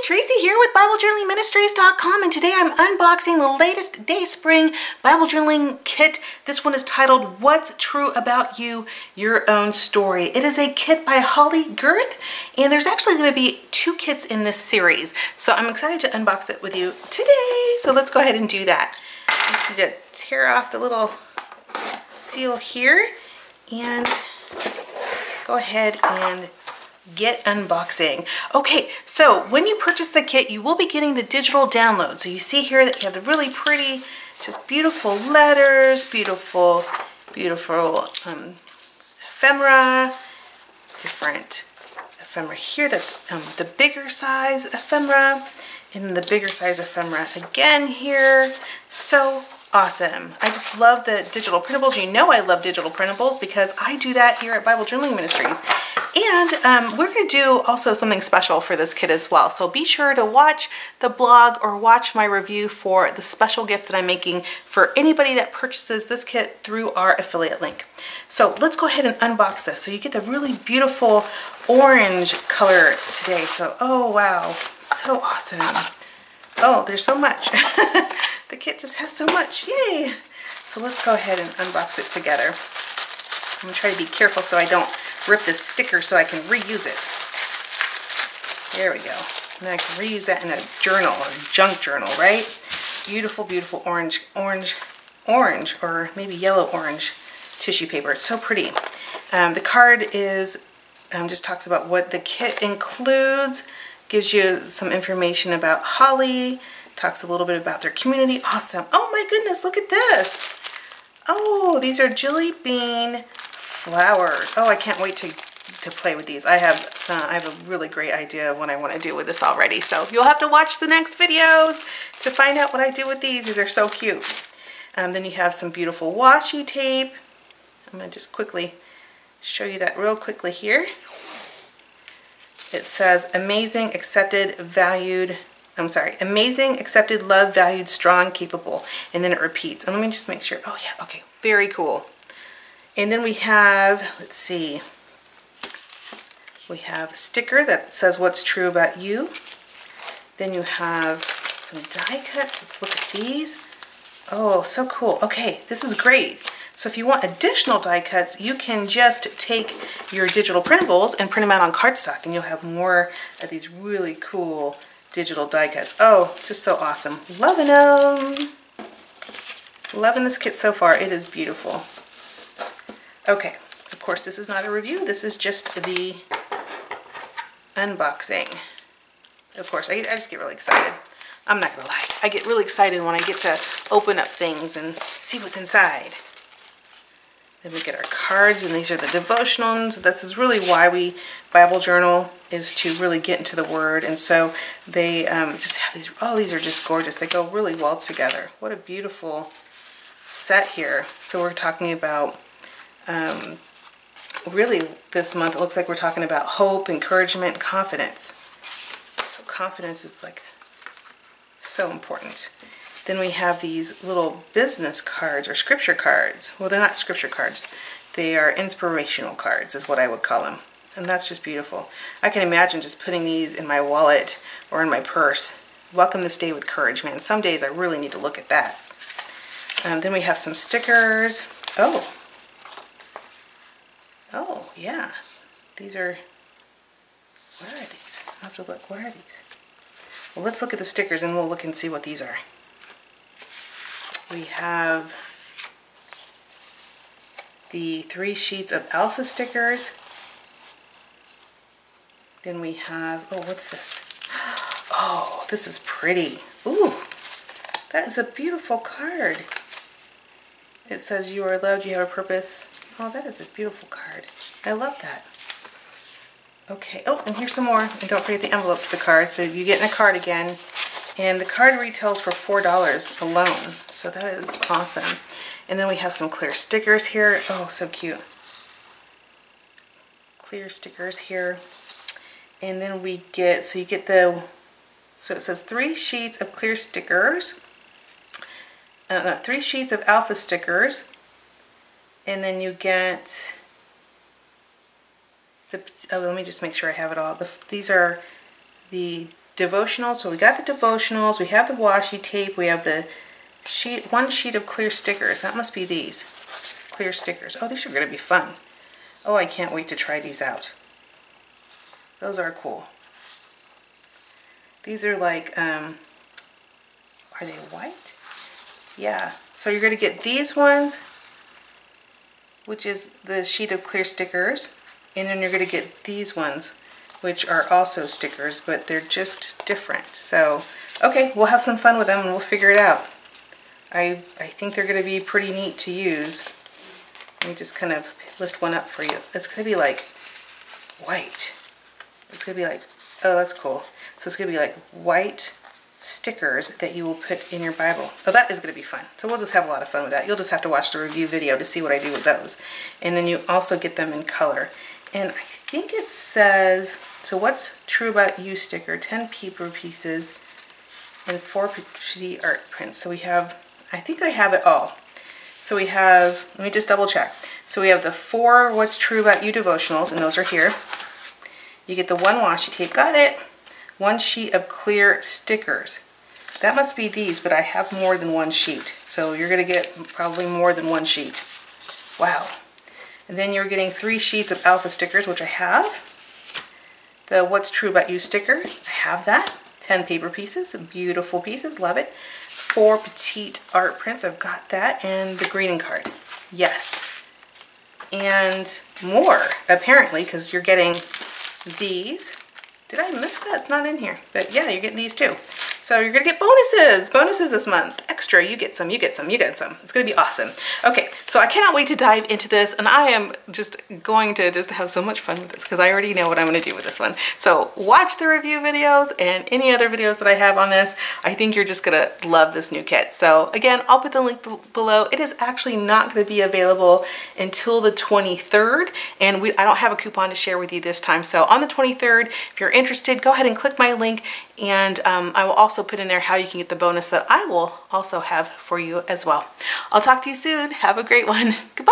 Tracy here with BibleJournalingMinistries.com, and today I'm unboxing the latest Dayspring Bible Journaling Kit. This one is titled, What's True About You, Your Own Story. It is a kit by Holly Girth, and there's actually going to be 2 kits in this series. So I'm excited to unbox it with you today. So let's go ahead and do that. Just need to tear off the little seal here and go ahead and get unboxing. Okay, so when you purchase the kit, you will be getting the digital download. So you see here that you have the really pretty, just beautiful letters, beautiful ephemera, different ephemera here. That's the bigger size ephemera, and the bigger size ephemera again here. So awesome. I just love the digital printables. You know I love digital printables because I do that here at Bible Journaling Ministries. And we're going to do also something special for this kit as well. So be sure to watch the blog or watch my review for the special gift that I'm making for anybody that purchases this kit through our affiliate link. So let's go ahead and unbox this. So you get the really beautiful orange color today. So, oh wow, so awesome. Oh, there's so much. The kit just has so much, yay! So let's go ahead and unbox it together. I'm gonna try to be careful so I don't rip this sticker so I can reuse it. There we go. And I can reuse that in a journal or junk journal, right? Beautiful, beautiful orange, or maybe yellow orange tissue paper. It's so pretty. The card is just talks about what the kit includes, gives you some information about Holly, talks a little bit about their community. Awesome. Oh my goodness, look at this. Oh, these are jelly bean flowers. Oh, I can't wait to play with these. I have a really great idea of what I want to do with this already. So you'll have to watch the next videos to find out what I do with these. These are so cute. Then you have some beautiful washi tape. I'm going to just quickly show you that real quickly here. It says amazing, accepted, valued, amazing, accepted, loved, valued, strong, capable. And then it repeats. And let me just make sure. Oh yeah, okay, very cool. And then we have, let's see, we have a sticker that says what's true about you. Then you have some die cuts. Let's look at these. Oh, so cool. Okay, this is great. So if you want additional die cuts, you can just take your digital printables and print them out on cardstock, and you'll have more of these really cool digital die cuts. Oh, just so awesome. Loving them. Loving this kit so far. It is beautiful. Okay, of course this is not a review. This is just the unboxing. Of course, I just get really excited. I'm not gonna lie. I get really excited when I get to open up things and see what's inside. Then we get our cards, and these are the devotionals. This is really why we Bible journal, is to really get into the Word. And so they just have these, oh, these are just gorgeous. They go really well together. What a beautiful set here. So we're talking about, really this month, it looks like we're talking about hope, encouragement, and confidence. So confidence is like so important. Then we have these little business cards or scripture cards. Well, they're not scripture cards. They are inspirational cards is what I would call them. And that's just beautiful. I can imagine just putting these in my wallet or in my purse. Welcome this day with courage, man. Some days I really need to look at that. Then we have some stickers. Oh, yeah. These are, what are these? I'll have to look. What are these? Well, let's look at the stickers and we'll look and see what these are. We have the 3 sheets of alpha stickers. Then we have, oh, what's this? Oh, this is pretty. Ooh, that is a beautiful card. It says you are loved, you have a purpose. Oh, that is a beautiful card. I love that. Okay, oh, and here's some more. And don't forget the envelope to the card. So you get in a card again. And the card retails for $4 alone. So that is awesome. And then we have some clear stickers here. Oh, so cute. Clear stickers here. And then we get, so you get the, so it says 3 sheets of clear stickers. 3 sheets of alpha stickers. And then you get the, oh, let me just make sure I have it all. These are the devotionals. So we got the devotionals, we have the washi tape, we have the one sheet of clear stickers. That must be these clear stickers. Oh, these are going to be fun. Oh, I can't wait to try these out. Those are cool. These are like, are they white? Yeah. So you're going to get these ones, which is the sheet of clear stickers, and then you're going to get these ones, which are also stickers, but they're just different. So, okay, we'll have some fun with them and we'll figure it out. I think they're going to be pretty neat to use. Let me just kind of lift one up for you. It's going to be like white. It's going to be like, oh, that's cool. So it's going to be like white stickers that you will put in your Bible. Oh, that is going to be fun. So we'll just have a lot of fun with that. You'll just have to watch the review video to see what I do with those. And then you also get them in color. And I think it says, so what's true about you sticker, 10 paper pieces and 4 pretty art prints. So we have, I think I have it all. So we have, let me just double check. So we have the 4 what's true about you devotionals, and those are here. You get the 1 washi tape, got it. 1 sheet of clear stickers. That must be these, but I have more than 1 sheet. So you're gonna get probably more than 1 sheet. Wow. And then you're getting 3 sheets of alpha stickers, which I have. The What's True About You sticker, I have that. 10 paper pieces, beautiful pieces, love it. 4 petite art prints, I've got that. And the greeting card, yes. And more, apparently, because you're getting these. Did I miss that? It's not in here. But yeah, you're getting these too. So you're going to get bonuses. Bonuses this month. Extra. You get some, you get some, you get some. It's going to be awesome. Okay, so I cannot wait to dive into this. And I am just going to just have so much fun with this because I already know what I'm going to do with this one. So watch the review videos and any other videos that I have on this. I think you're just going to love this new kit. So again, I'll put the link below. It is actually not going to be available until the 23rd. And I don't have a coupon to share with you this time. So on the 23rd, if you're interested, go ahead and click my link. And I will also put in there how you can get the bonus that I will also have for you as well. I'll talk to you soon. Have a great one. Goodbye.